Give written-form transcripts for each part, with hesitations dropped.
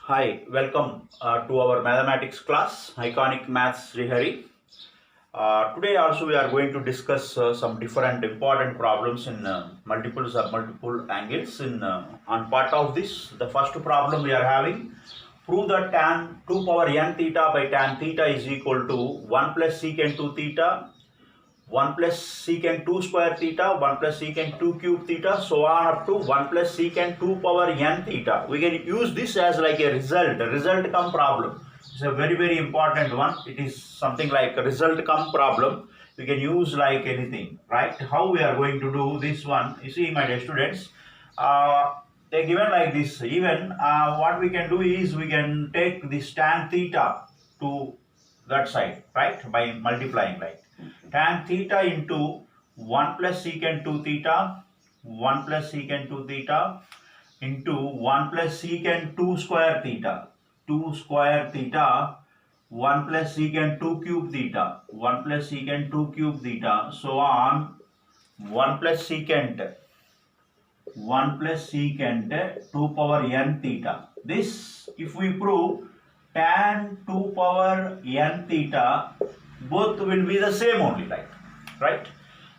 Hi, welcome to our mathematics class, Iconic Maths Srihari. Today also we are going to discuss some different important problems in multiple multiple angles. On part of this, the first problem we are having, prove that tan 2 power n theta by tan theta is equal to 1 plus secant 2 theta 1 plus secant 2 square theta, 1 plus secant 2 cube theta, so on up to 1 plus secant 2 power n theta. We can use this as like a result come problem. It's a very important one. It is something like a result come problem. We can use like anything, right? How we are going to do this one? You see, my dear students, they given like this. Even what we can do is we can take this tan theta to that side, right? By multiplying, right? Tan theta into 1 plus secant 2 theta 1 plus secant 2 theta into 1 plus secant 2 square theta 2 square theta 1 plus secant 2 cube theta 1 plus secant 2 cube theta, so on 1 plus secant 1 plus secant 2 power n theta. This, if we prove tan 2 power n theta, both will be the same only, like, right?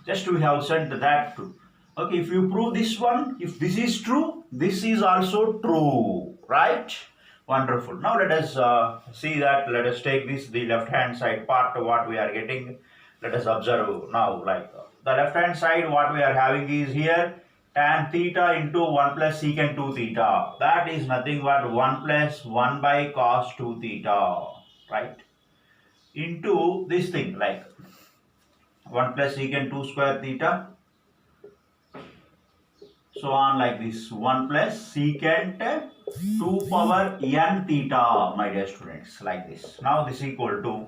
Just we have sent that too. Okay, if you prove this one, if this is true, this is also true, right? Wonderful. Now let us see that. Let us take this, the left hand side part, what we are getting. Let us observe now, like the left hand side, what we are having is here tan theta into 1 plus secant 2 theta. That is nothing but 1 plus 1 by cos 2 theta, right? Into this thing, like 1 plus secant 2 square theta, so on, like this 1 plus secant 2 power n theta, my dear students, like this. Now this equal to,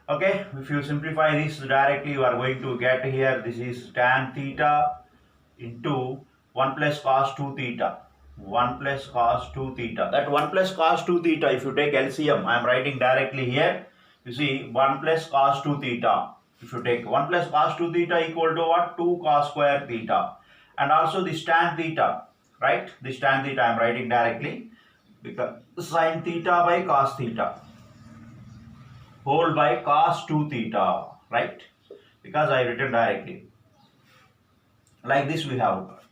okay, if you simplify this directly, you are going to get here, this is tan theta into 1 plus cos 2 theta 1 plus cos 2 theta. That 1 plus cos 2 theta, if you take LCM, I am writing directly here. You see 1 plus cos 2 theta. If you take 1 plus cos 2 theta equal to what? 2 cos square theta. And also this tan theta, right? This tan theta I am writing directly because sin theta by cos theta whole by cos 2 theta, right? Because I written directly. Like this we have got.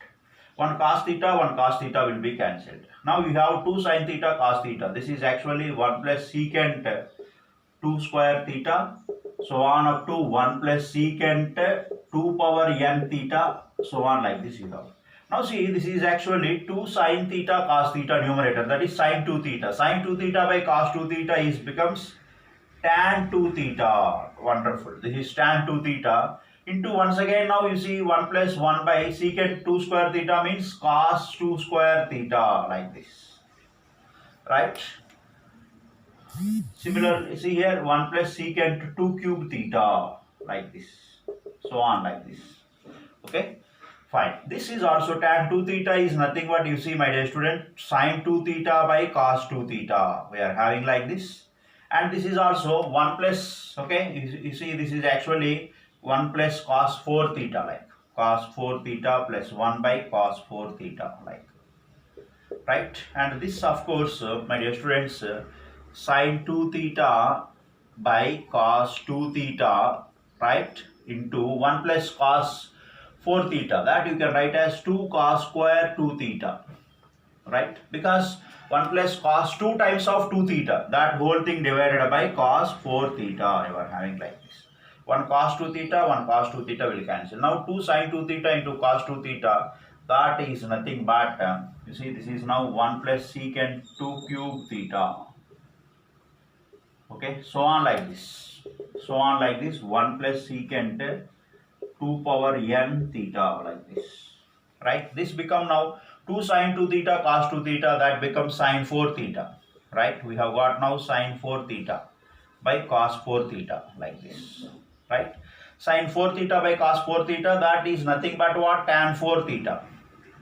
One cos theta will be cancelled. Now you have 2 sin theta cos theta. This is actually 1 plus secant 2 square theta, so on up to 1 plus secant 2 power n theta, so on, like this you have. Now see, this is actually 2 sin theta cos theta numerator, that is sin 2 theta. Sin 2 theta by cos 2 theta is becomes tan 2 theta. Wonderful. This is tan 2 theta into, once again, now you see 1 plus 1 by secant 2 square theta means cos 2 square theta, like this, right? Similar, see here 1 plus secant 2 cube theta, like this, so on, like this. Okay, fine. This is also tan 2 theta is nothing but, you see, my dear student, sin 2 theta by cos 2 theta. We are having like this. And this is also 1 plus, okay, you see, this is actually 1 plus cos 4 theta, like cos 4 theta plus 1 by cos 4 theta, like, right? And this, of course, my dear students, sin 2 theta by cos 2 theta, right, into 1 plus cos 4 theta, that you can write as 2 cos square 2 theta, right? Because 1 plus cos 2 times of 2 theta, that whole thing divided by cos 4 theta, you are having like this. 1 cos 2 theta, 1 cos 2 theta will cancel. Now 2 sin 2 theta into cos 2 theta, that is nothing but, you see, this is now 1 plus secant 2 cube theta. Okay, so on like this. So on like this, 1 plus secant 2 power n theta, like this. Right? This become now 2 sin 2 theta cos 2 theta, that becomes sin 4 theta. Right? We have got now sin 4 theta by cos 4 theta, like this. Right? Sin 4 theta by cos 4 theta, that is nothing but what? Tan 4 theta.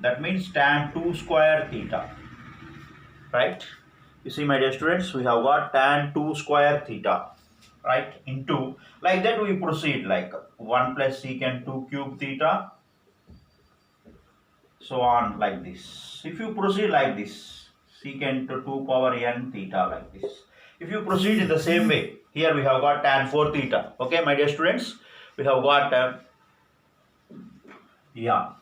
That means tan 2 square theta. Right? You see, my dear students, we have got tan 2 square theta, right, into, like that we proceed, like 1 plus secant 2 cube theta, so on, like this. If you proceed like this, secant 2 power n theta like this. If you proceed in the same way, here we have got tan 4 theta. Okay, my dear students, we have got yeah.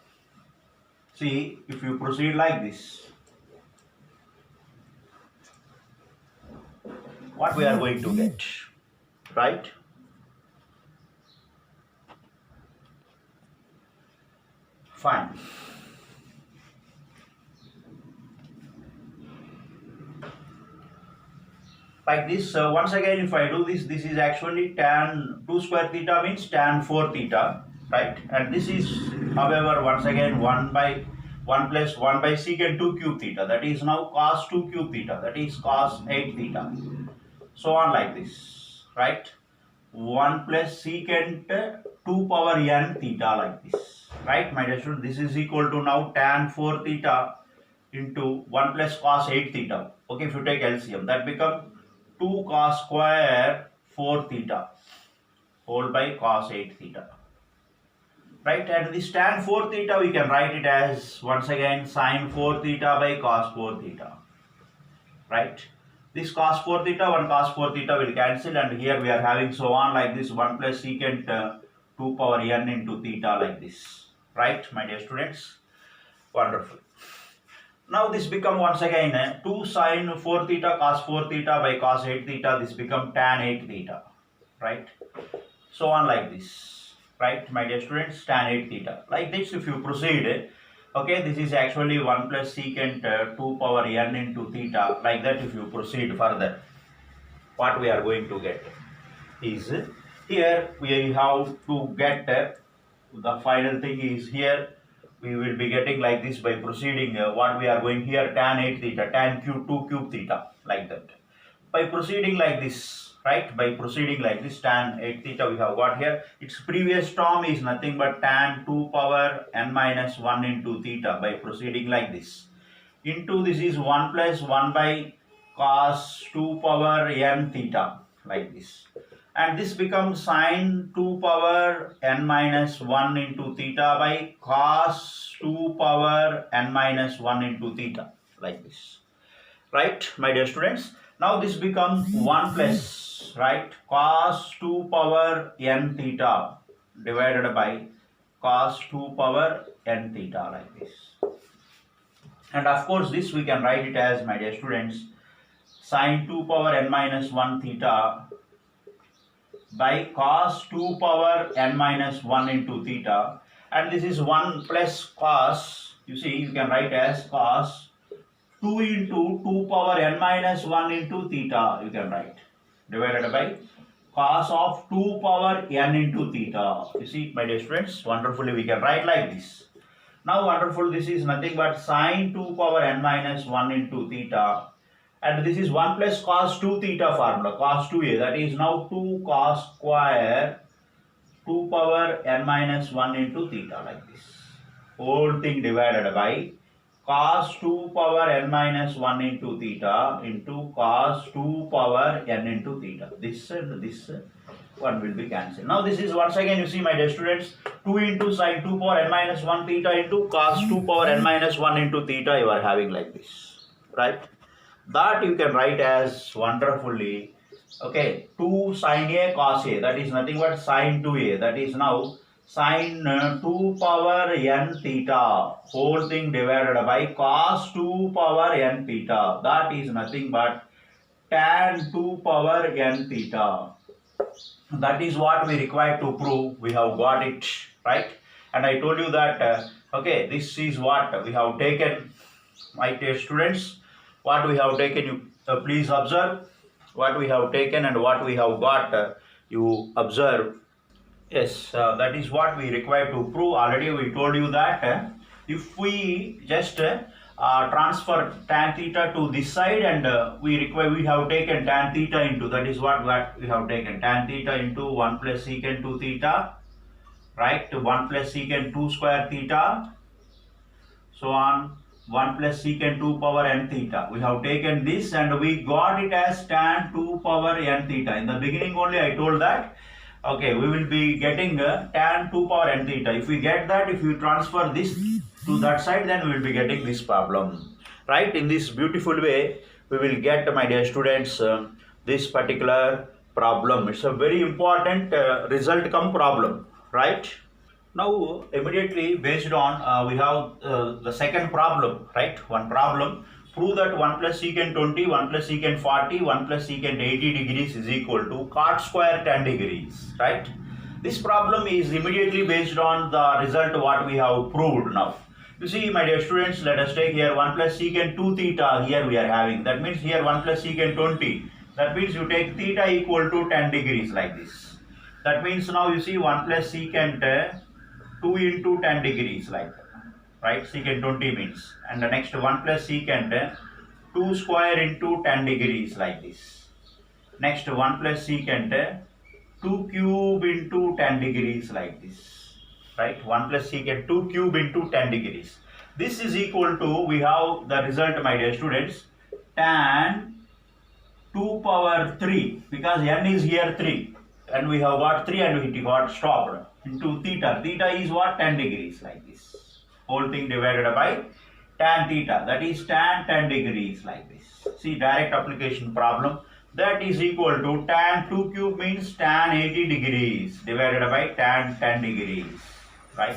See, if you proceed like this, what we are going to get, right? Fine. Like this, once again, if I do this, this is actually tan 2 square theta means tan 4 theta, right? And this is, however, once again 1 by 1 plus 1 by secant 2 cube theta, that is now cos 2 cube theta, that is cos 8 theta, so on like this, right? 1 plus secant 2 power n theta like this, right, my dear student? This is equal to now tan 4 theta into 1 plus cos 8 theta. Okay, if you take LCM, that becomes 2 cos square 4 theta whole by cos 8 theta, right? And this tan 4 theta we can write it as once again sin 4 theta by cos 4 theta, right? This cos 4 theta, 1 cos 4 theta will cancel, and here we are having so on like this 1 plus secant 2 power n into theta like this, right, my dear students? Wonderful. Now this become once again 2 sin 4 theta cos 4 theta by cos 8 theta, this become tan 8 theta, right? So on like this, right, my dear students? Tan 8 theta. Like this, if you proceed, okay, this is actually 1 plus secant 2 power n into theta. Like that, if you proceed further, what we are going to get is, here we have to get the final thing is, here we will be getting like this by proceeding what we are going here, tan 8 theta, tan cube 2 cube theta, like that. By proceeding like this, right, by proceeding like this, tan 8 theta we have got here, its previous term is nothing but tan 2 power n minus 1 into theta. By proceeding like this, into this is 1 plus 1 by cos 2 power n theta, like this. And this becomes sin 2 power n minus 1 into theta by cos 2 power n minus 1 into theta, like this, right, my dear students? Now this becomes 1 plus, right, cos 2 power n theta divided by cos 2 power n theta, like this. And of course this we can write it as, my dear students, sin 2 power n minus 1 theta by cos 2 power n minus 1 into theta, and this is 1 plus cos, you see, you can write as cos 2 into 2 power n minus 1 into theta, you can write, divided by cos of 2 power n into theta. You see, my dear students, wonderfully we can write like this. Now wonderful, this is nothing but sin 2 power n minus 1 into theta, and this is 1 plus cos 2 theta formula, cos 2a, that is now 2 cos square 2 power n minus 1 into theta, like this. Whole thing divided by cos 2 power n minus 1 into theta into cos 2 power n into theta. This and this one will be cancelled. Now this is once again, you see, my dear students, 2 into sin 2 power n minus 1 theta into cos 2 power n minus 1 into theta you are having like this, right? That you can write as wonderfully, okay, 2 sin a cos a, that is nothing but sin 2a, that is now sin 2 power n theta, whole thing divided by cos 2 power n theta, that is nothing but tan 2 power n theta. That is what we require to prove. We have got it, right? And I told you that, okay, this is what we have taken, my dear students. What we have taken, you please observe what we have taken and what we have got, you observe. Yes, that is what we require to prove. Already we told you that if we just transfer tan theta to this side, and we have taken tan theta into, that is what we have taken, tan theta into 1 plus secant 2 theta, right, 1 plus secant 2 square theta, so on, 1 plus secant 2 power n theta. We have taken this and we got it as tan 2 power n theta. In the beginning only I told that, okay, we will be getting tan 2 power n theta. If we get that, if we transfer this to that side, then we will be getting this problem. right? In this beautiful way, we will get, my dear students, this particular problem. It's a very important result come problem, right? Now, immediately based on we have the second problem, right? One problem, prove that 1 plus secant 20, 1 plus secant 40, 1 plus secant 80 degrees is equal to cot square 10 degrees, right? This problem is immediately based on the result what we have proved now. You see, my dear students, let us take here 1 plus secant 2 theta, here we are having. That means here 1 plus secant 20. That means you take theta equal to 10 degrees like this. That means now you see 1 plus secant 2 into 10 degrees like that, right? Secant 20 means. And the next 1 plus secant 2 square into 10 degrees like this. Next 1 plus secant 2 cube into 10 degrees like this, right? 1 plus secant 2 cube into 10 degrees. This is equal to, we have the result, my dear students, tan 2 power 3, because n is here 3 and we have got 3 and we got stopped, into theta. Theta is what? 10 degrees like this. Whole thing divided by tan theta, that is tan 10 degrees like this. See, direct application problem. That is equal to tan 2 cube means tan 80 degrees divided by tan 10 degrees, right?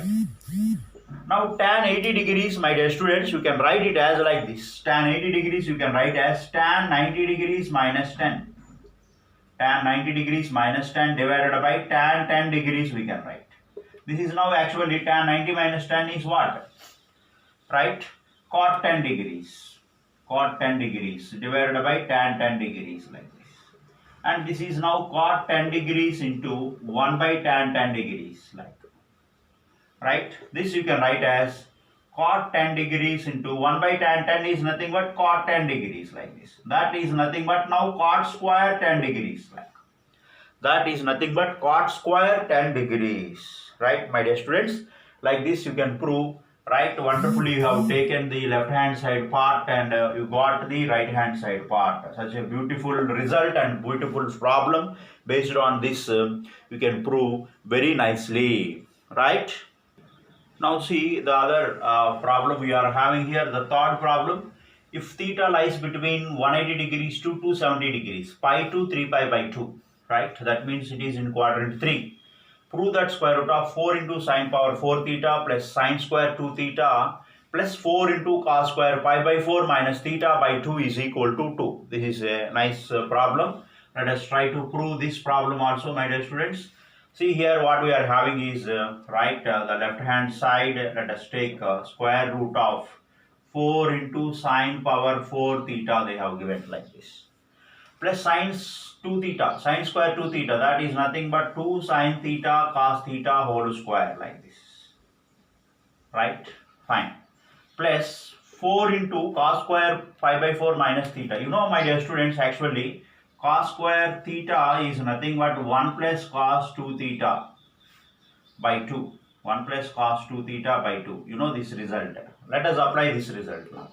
Now tan 80 degrees, my dear students, you can write it as like this. Tan 80 degrees you can write as tan 90 degrees minus 10. Tan 90 degrees minus 10 divided by tan 10 degrees we can write. This is now actually tan 90 minus 10 is what? Right? Cot 10 degrees. Cot 10 degrees divided by tan 10 degrees like this. And this is now cot 10 degrees into 1 by tan 10 degrees like that. Right? This you can write as cot 10 degrees into 1 by tan 10 is nothing but cot 10 degrees like this. That is nothing but now cot square 10 degrees like that is nothing but cot square 10 degrees, right, my dear students? Like this you can prove, right? Wonderfully you have taken the left hand side part and you got the right hand side part. Such a beautiful result and beautiful problem. Based on this you can prove very nicely, right? Now see the other problem we are having here, the third problem. If theta lies between 180 degrees to 270 degrees, pi to 3 pi by 2, right? That means it is in quadrant 3. Prove that square root of 4 into sine power 4 theta plus sine square 2 theta plus 4 into cos square pi by 4 minus theta by 2 is equal to 2. This is a nice problem. Let us try to prove this problem also, my dear students. See here what we are having is, the left hand side, let us take square root of 4 into sine power 4 theta they have given like this. Plus sine 2 theta, sine square 2 theta, that is nothing but 2 sine theta cos theta whole square like this. Right? Fine. Plus 4 into cos square pi by 4 minus theta. You know, my dear students, actually cos square theta is nothing but 1 plus cos 2 theta by 2. 1 plus cos 2 theta by 2. You know this result. Let us apply this result now.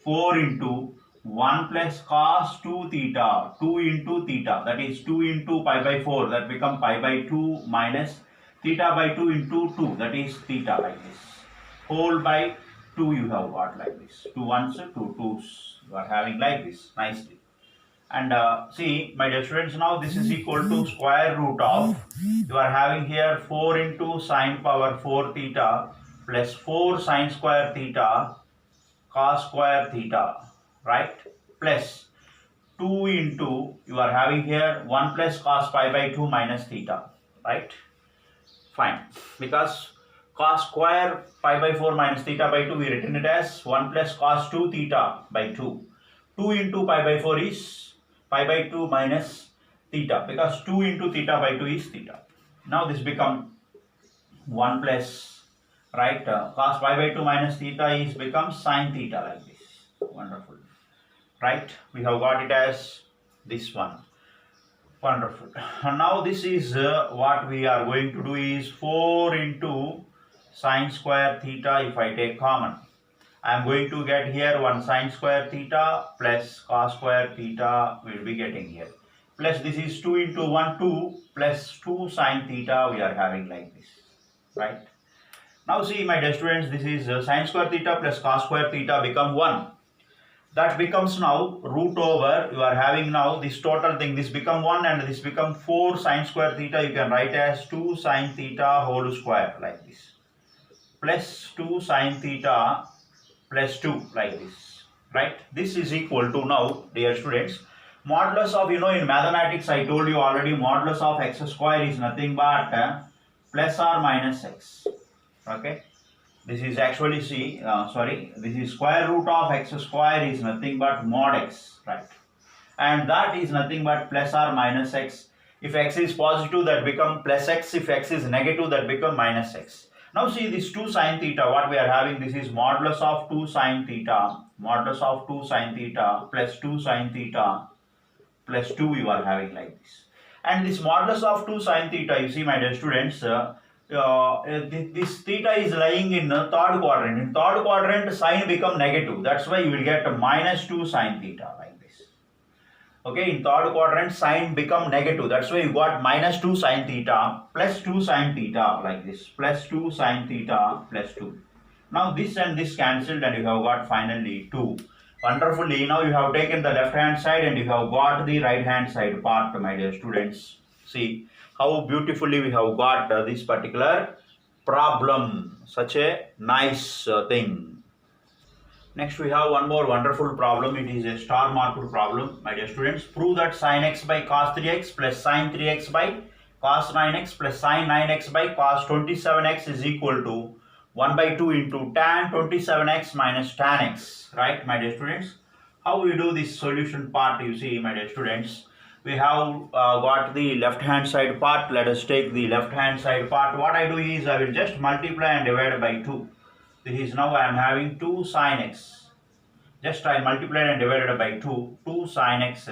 4 into 1 plus cos 2 theta, 2 into theta, that is 2 into pi by 4, that become pi by 2 minus theta by 2 into 2, that is theta like this. Whole by 2 you have got like this. 2 ones, 2 twos. You are having like this nicely. And see, my dear students, now this is equal to square root of, you are having here 4 into sine power 4 theta plus 4 sine square theta cos square theta, right? Plus 2 into, you are having here 1 plus cos pi by 2 minus theta, right? Fine. Because cos square pi by 4 minus theta by 2, we written it as 1 plus cos 2 theta by 2. 2 into pi by 4 is pi by 2 minus theta, because 2 into theta by 2 is theta. Now this become 1 plus, right, cos pi by 2 minus theta is becomes sine theta like this. Wonderful, right? We have got it as this one. Wonderful. And now this is what we are going to do is 4 into sine square theta. If I take common, I am going to get here 1 sine square theta plus cos square theta will be getting here. Plus this is 2 into 1, 2 plus 2 sine theta we are having like this, right? Now see, my dear students, this is sine square theta plus cos square theta become 1. that becomes now root over, you are having now this total thing, this become 1 and this become 4 sine square theta, you can write as 2 sine theta whole square like this, plus 2 sine theta plus 2 like this, right? This is equal to now, dear students, modulus of, in mathematics I told you already, modulus of x square is nothing but plus or minus x, okay? This is actually, this is square root of x square is nothing but mod x, right? And that is nothing but plus or minus x. If x is positive, that become plus x. If x is negative, that become minus x. Now see this 2 sine theta, what we are having, this is modulus of 2 sine theta, modulus of 2 sine theta plus 2 sine theta plus 2 you are having like this. And this modulus of 2 sine theta, you see my dear students, this theta is lying in the third quadrant. In third quadrant, sine become negative. That's why you will get minus 2 sine theta like this. Okay, in third quadrant, sine become negative. That's why you got minus 2 sine theta plus 2 sine theta like this. Plus 2 sine theta plus 2. Now this and this cancelled and you have got finally 2. Wonderfully, now you have taken the left hand side and you have got the right hand side part, my dear students. See how beautifully we have got this particular problem, such a nice thing. Next we have one more wonderful problem. It is a star marked problem, my dear students. Prove that sin x by cos 3x plus sin 3x by cos 9x plus sin 9x by cos 27x is equal to 1 by 2 into tan 27x minus tan x, right, my dear students? How we do this solution part, you see, my dear students, we have got the left hand side part. Let us take the left hand side part. What I do is I will just multiply and divide by 2. This is now I am having 2 sin x. Just I multiplied and divided by 2. 2 sin x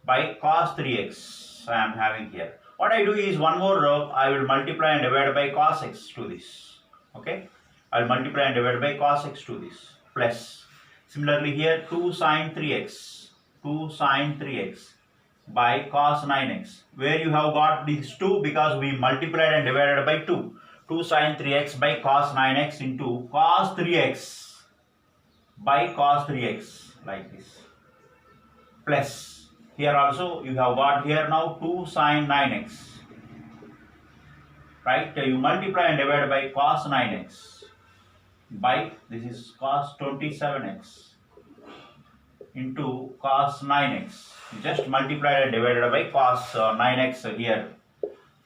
by cos 3x I am having here. What I do is one more row, I will multiply and divide by cos x to this. Okay, I will multiply and divide by cos x to this, plus similarly here 2 sin 3x, 2 sin 3x by cos 9x, where you have got these 2 because we multiplied and divided by 2. 2 sin 3x by cos 9x into cos 3x by cos 3x like this, plus here also you have got here now 2 sin 9x, right? You multiply and divide by cos 9x by, this is cos 27x into cos 9x. Just multiply and divided by cos 9x here.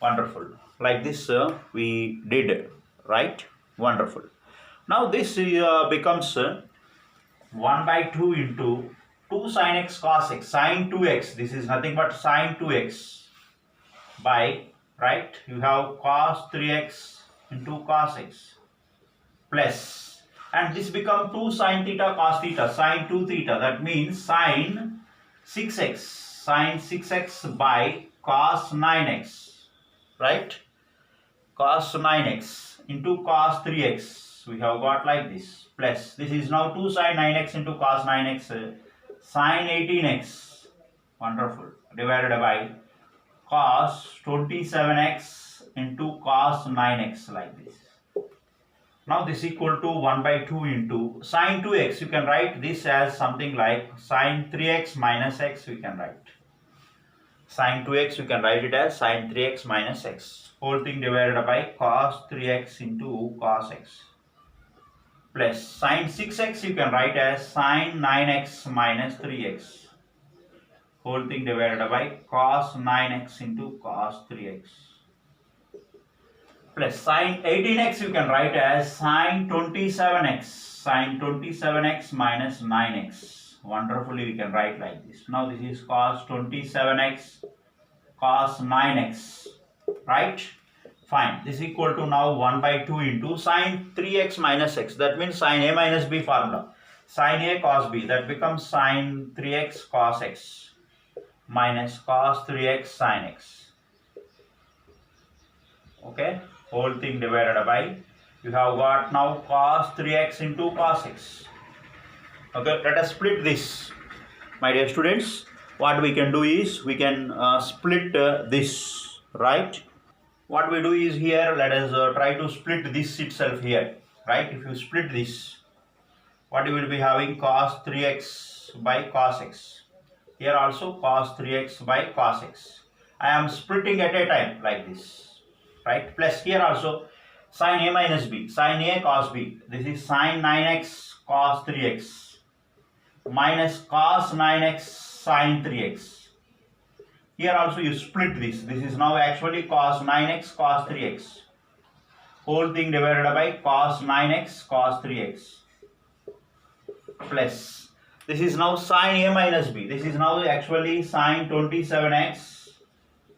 Wonderful. Like this we did, right? Wonderful. Now this becomes 1 by 2 into 2 sin x cos x, sin 2x. This is nothing but sin 2x by, right, you have cos 3x into cos x plus, and this become 2 sin theta cos theta, sin 2 theta, that means sin 6x by cos 9x, right, cos 9x into cos 3x we have got like this, plus this is now 2 sin 9x into cos 9x sin 18x, wonderful, divided by cos 27x into cos 9x like this. Now this equal to 1 by 2 into sin 2x. You can write this as something like sin 3x minus x. We can write sin 2x. You can write it as sin 3x minus x. Whole thing divided by cos 3x into cos x plus sin 6x. You can write as sin 9x minus 3x. Whole thing divided by cos 9x into cos 3x plus sin 18x you can write as sin 27x minus 9x. Wonderfully we can write like this. Now this is cos 27x cos 9x, right? Fine. This is equal to now 1 by 2 into sin 3x minus x. That means sin a minus b formula. Sin a cos b. That becomes sin 3x cos x minus cos 3x sin x. Okay. Whole thing divided by, you have got now cos 3x into cos x. Okay. Let us split this. My dear students, what we can do is we can split this, right? What we do is here, let us try to split this itself here, right? If you split this, what you will be having? Cos 3x by cos x. Here also cos 3x by cos x. I am splitting at a time like this, right? Plus here also sin a minus b, sin a cos b. This is sin 9x cos 3x minus cos 9x sin 3x. Here also you split this. This is now actually cos 9x cos 3x. Whole thing divided by cos 9x cos 3x. Plus this is now sin a minus b. This is now actually sin 27x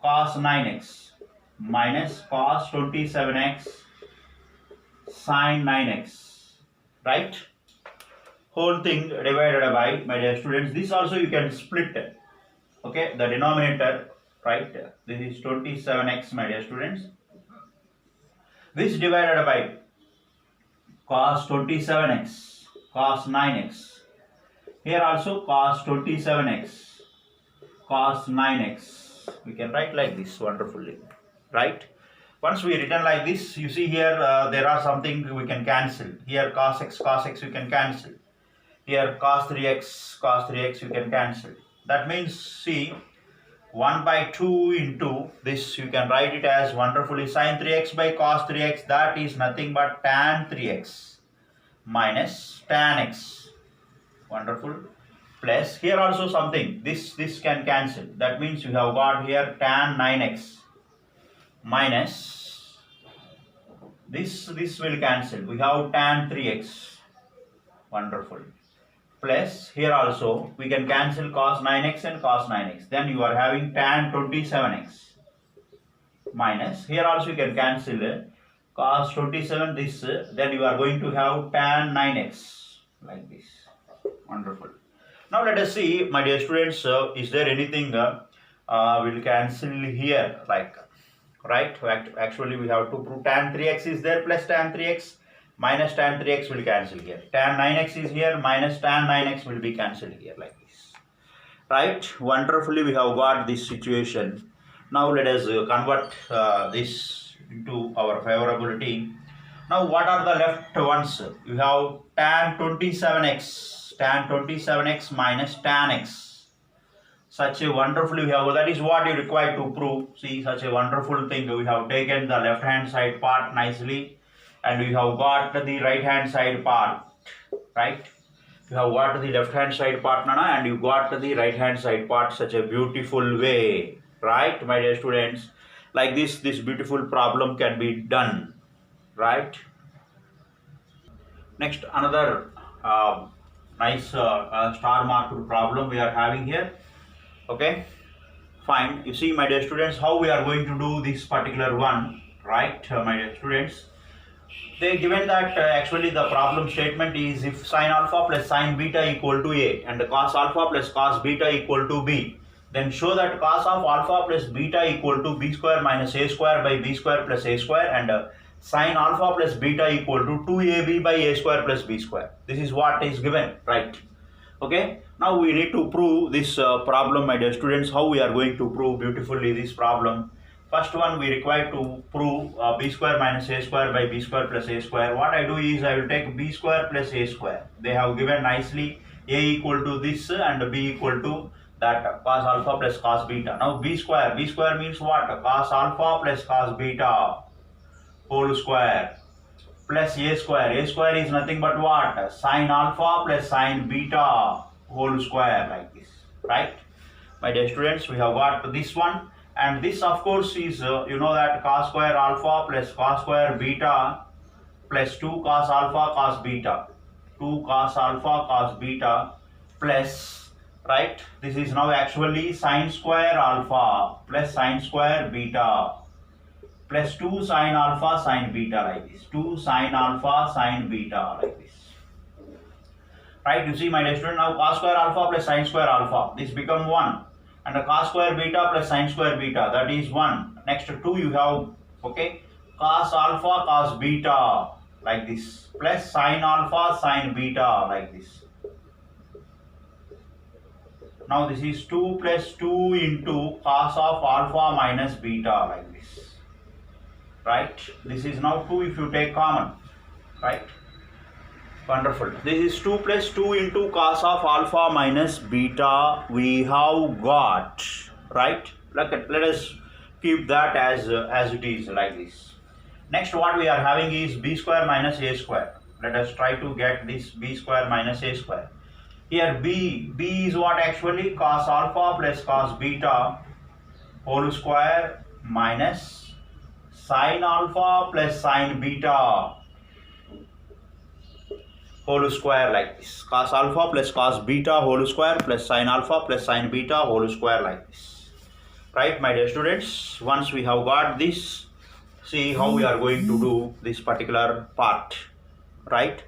cos 9x minus cos 27x sin 9x, right? Whole thing divided by, my dear students, this also you can split, okay, the denominator, right? This is 27x, my dear students. This divided by cos 27x cos 9x. Here also cos 27x cos 9x. We can write like this wonderfully, right? Once we written like this, you see here there are something we can cancel. Here cos x you can cancel. Here cos 3x you can cancel. That means, see, 1 by 2 into this, you can write it as wonderfully sin 3x by cos 3x. That is nothing but tan 3x minus tan x. Wonderful. Plus here also something, this can cancel. That means you have got here tan 9x minus this will cancel. We have tan 3x. Wonderful. Plus here also we can cancel cos 9x and cos 9x. Then you are having tan 27x minus, here also you can cancel cos 27 this, then you are going to have tan 9x like this. Wonderful. Now let us see, my dear students, is there anything will cancel here, like, right? Actually we have to prove tan 3x is there plus tan 3x minus tan 3x will cancel here. Tan 9x is here minus tan 9x will be cancelled here like this. Right? Wonderfully we have got this situation. Now let us convert this into our favorability. Now what are the left ones? You have tan 27x minus tan x. Such a wonderful we have, that is what you require to prove. See, such a wonderful thing. We have taken the left hand side part nicely and we have got the right hand side part, right? You have got the left hand side part, Nana, and you got the right hand side part such a beautiful way, right, my dear students? Like this beautiful problem can be done, right? Next, another nice star marked problem we are having here. Okay, fine. You see, my dear students, how we are going to do this particular one, right, my dear students? They given that actually the problem statement is if sin alpha plus sin beta equal to A and cos alpha plus cos beta equal to B, then show that cos of alpha plus beta equal to B square minus A square by B square plus A square, and sin alpha plus beta equal to 2AB by A square plus B square. This is what is given, right? Okay, now we need to prove this problem, my dear students. How we are going to prove beautifully this problem? First one, we require to prove B square minus A square by B square plus A square. What I do is I will take B square plus A square. They have given nicely A equal to this and B equal to that cos alpha plus cos beta. Now B square means what? Cos alpha plus cos beta whole square plus A square. A square is nothing but what? Sin alpha plus sin beta whole square, like this, right? My dear students, we have got this one, and this of course is you know that cos square alpha plus cos square beta plus 2 cos alpha cos beta, 2 cos alpha cos beta plus, right, this is now actually sin square alpha plus sin square beta plus 2 sin alpha sin beta, like this, 2 sin alpha sin beta, like this, right? You see, my dear student, now cos square alpha plus sin square alpha, this become 1, and the cos square beta plus sin square beta, that is 1. Next 2 you have, okay, cos alpha cos beta, like this, plus sin alpha sin beta, like this. Now this is 2 plus 2 into cos of alpha minus beta, like this, right? This is now 2 if you take common, right? Wonderful. This is 2 plus 2 into cos of alpha minus beta we have got, right? Let us keep that as it is like this. Next what we are having is b square minus a square. Let us try to get this b square minus a square. Here b is what actually? Cos alpha plus cos beta whole square minus sin alpha plus sin beta whole square like this. Cos alpha plus cos beta whole square plus sin alpha plus sin beta whole square like this. Right, my dear students? Once we have got this, see how we are going to do this particular part, right?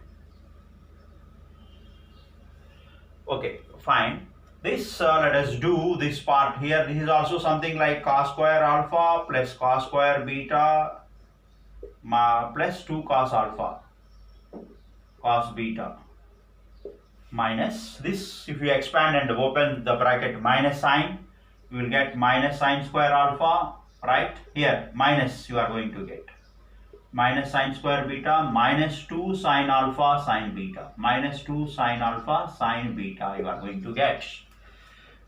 Okay, fine. This let us do this part here. This is also something like cos square alpha plus cos square beta plus 2 cos alpha cos beta minus this. If you expand and open the bracket minus sign, you will get minus sin square alpha, right? Here minus you are going to get minus sin square beta minus 2 sin alpha sin beta minus 2 sin alpha sin beta you are going to get.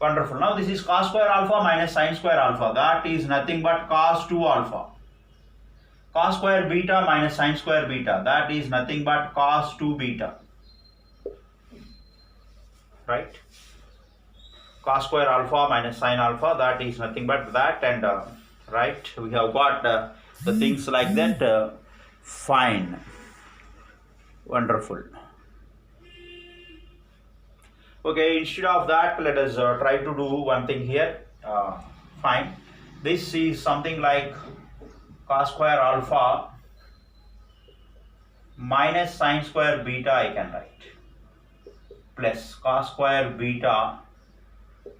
Wonderful. Now this is cos square alpha minus sin square alpha, that is nothing but cos 2 alpha. Cos square beta minus sin square beta, that is nothing but cos 2 beta, right? Cos square alpha minus sin alpha, that is nothing but that, and right, we have got the things like that. Fine. Wonderful. Okay, instead of that, let us try to do one thing here. Fine. This is something like cos square alpha minus sin square beta I can write, plus cos square beta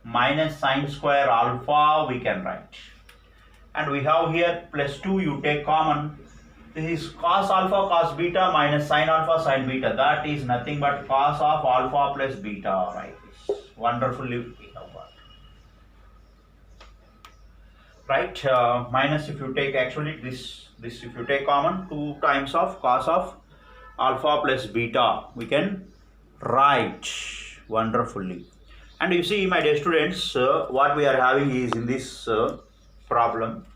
minus sin square alpha we can write, and we have here plus 2 you take common. This is cos alpha cos beta minus sin alpha sin beta, that is nothing but cos of alpha plus beta, right? Wonderfully we have got, right? Minus, if you take actually this if you take common, 2 times of cos of alpha plus beta we can write wonderfully. And you see, my dear students, what we are having is in this problem,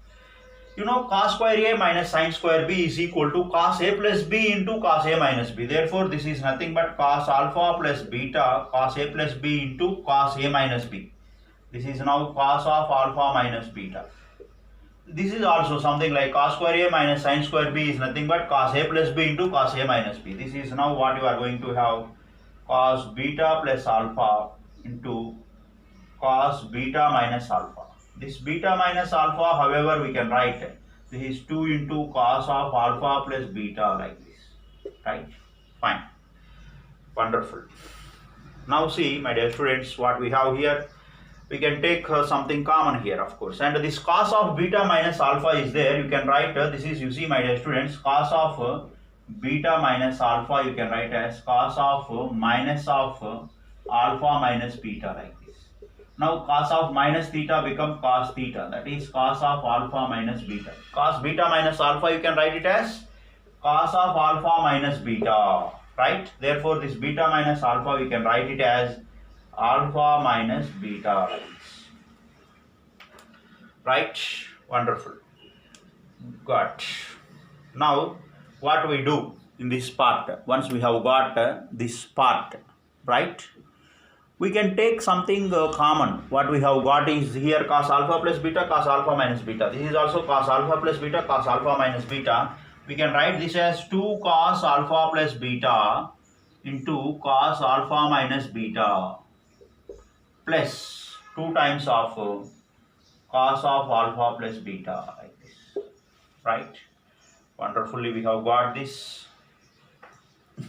you know, cos square a minus sin square b is equal to cos a plus b into cos a minus b. Therefore, this is nothing but cos alpha plus beta cos a plus b into cos a minus b. This is now cos of alpha minus beta. This is also something like cos square a minus sin square b is nothing but cos a plus b into cos a minus b. This is now what you are going to have, cos beta plus alpha into cos beta minus alpha. This beta minus alpha, however, we can write this is 2 into cos of alpha plus beta like this, right? Fine. Wonderful. Now see, my dear students, what we have here, we can take something common here, of course, and this cos of beta minus alpha is there. You can write this is, you see, my dear students, cos of beta minus alpha you can write as cos of minus of alpha minus beta like this. Now cos of minus theta become cos theta, that is cos of alpha minus beta. Cos beta minus alpha you can write it as cos of alpha minus beta, right? Therefore this beta minus alpha we can write it as alpha minus beta like this, right? Wonderful. Got. Now what we do in this part, once we have got this part, right, we can take something common. What we have got is here cos alpha plus beta cos alpha minus beta. This is also cos alpha plus beta cos alpha minus beta. We can write this as 2 cos alpha plus beta into cos alpha minus beta plus 2 times of cos of alpha plus beta like this, right? Wonderfully we have got this.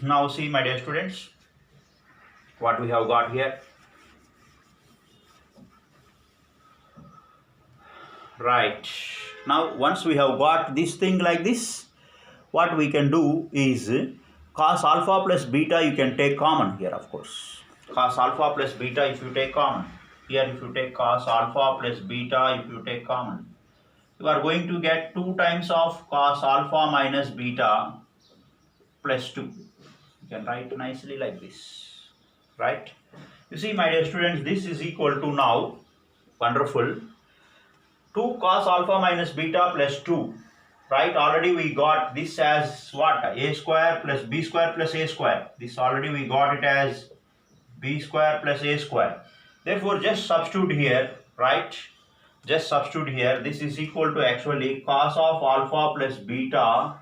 Now see, my dear students, what we have got here, right? Now once we have got this thing like this, what we can do is cos alpha plus beta you can take common here, of course. Cos alpha plus beta if you take common here, if you take cos alpha plus beta if you take common, you are going to get 2 times of cos alpha minus beta plus 2. You can write nicely like this, right? You see, my dear students, this is equal to now, wonderful, 2 cos alpha minus beta plus 2, right? Already we got this as what? A square plus b square plus a square. This already we got it as b square plus a square. Therefore, just substitute here, right? Just substitute here. This is equal to actually cos of alpha plus beta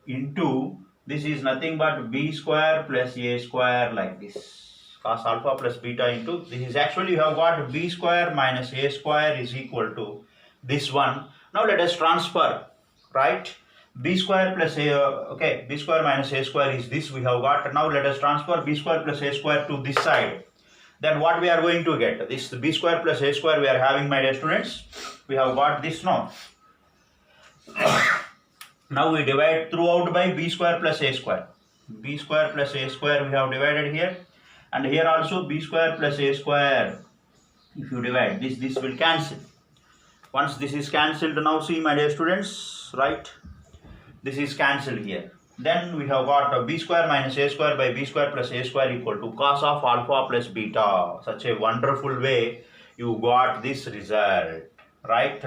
into, this is nothing but b square plus a square, like this. Cos alpha plus beta into, this is actually you have got b square minus a square is equal to this one. Now let us transfer, right? B square plus a, okay, b square minus a square is this we have got. Now let us transfer b square plus a square to this side. Then what we are going to get? This b square plus a square we are having, my dear students. We have got this now. Now we divide throughout by b square plus a square. B square plus a square we have divided here. And here also b square plus a square. If you divide this will cancel. Once this is cancelled, now see, my dear students, right? This is cancelled here. Then we have got b square minus a square by b square plus a square equal to cos of alpha plus beta. Such a wonderful way you got this result, right?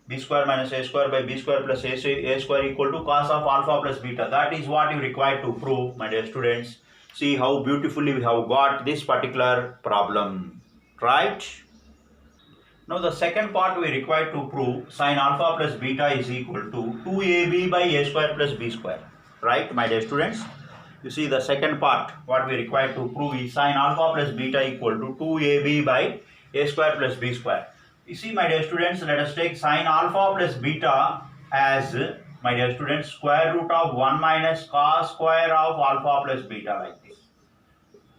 B square minus a square by b square plus a square equal to cos of alpha plus beta. That is what you require to prove, my dear students. See how beautifully we have got this particular problem, right? Now the second part we require to prove sin alpha plus beta is equal to 2ab by a square plus b square, right, my dear students? You see the second part what we require to prove is sin alpha plus beta equal to 2ab by a square plus b square. You see, my dear students, let us take sin alpha plus beta as, my dear students, square root of 1 minus cos square of alpha plus beta, like this,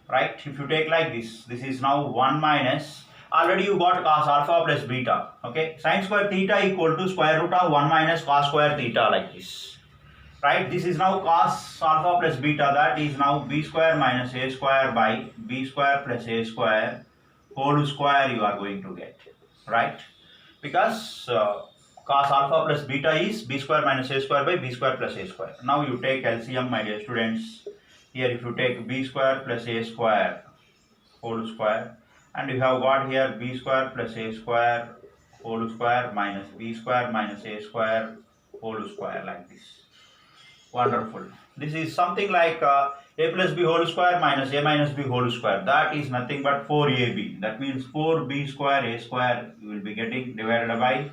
right? If you take like this, this is now 1 minus, already you got cos alpha plus beta, okay? Sin square theta equal to square root of 1 minus cos square theta, like this, right? This is now cos alpha plus beta, that is now b square minus a square by b square plus a square whole square you are going to get, right? Because cos alpha plus beta is b square minus a square by b square plus a square. Now you take LCM, my dear students. Here if you take b square plus a square whole square, and you have got here b square plus a square whole square minus b square minus a square whole square, like this. Wonderful. This is something like a plus b whole square minus a minus b whole square. That is nothing but 4ab. That means 4b square a square you will be getting divided by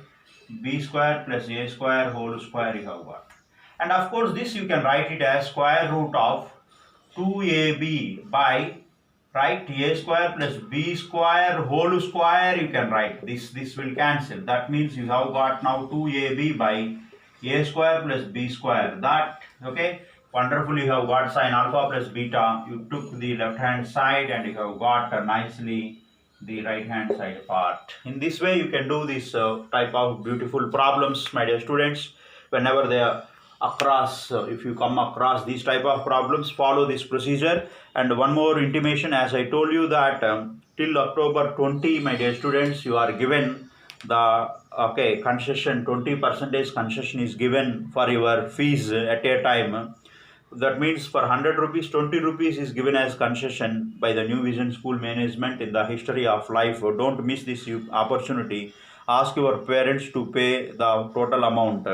b square plus a square whole square you have got. And of course this you can write it as square root of 2ab by, right, a square plus b square whole square you can write. This will cancel. That means you have got now 2ab by a square plus b square. That, okay, wonderfully you have got sin alpha plus beta. You took the left hand side and you have got nicely the right hand side part. In this way you can do this type of beautiful problems, my dear students. Whenever they are across, if you come across these type of problems, follow this procedure. And one more intimation, as I told you that till October 20, my dear students, you are given the concession, 20% concession is given for your fees at a time. That means for 100 rupees, 20 rupees is given as concession by the New Vision School management in the history of life. Don't miss this opportunity. Ask your parents to pay the total amount,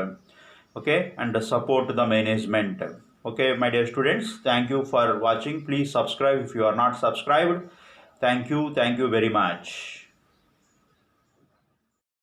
okay, and support the management. Okay, my dear students, thank you for watching. Please subscribe if you are not subscribed. Thank you very much.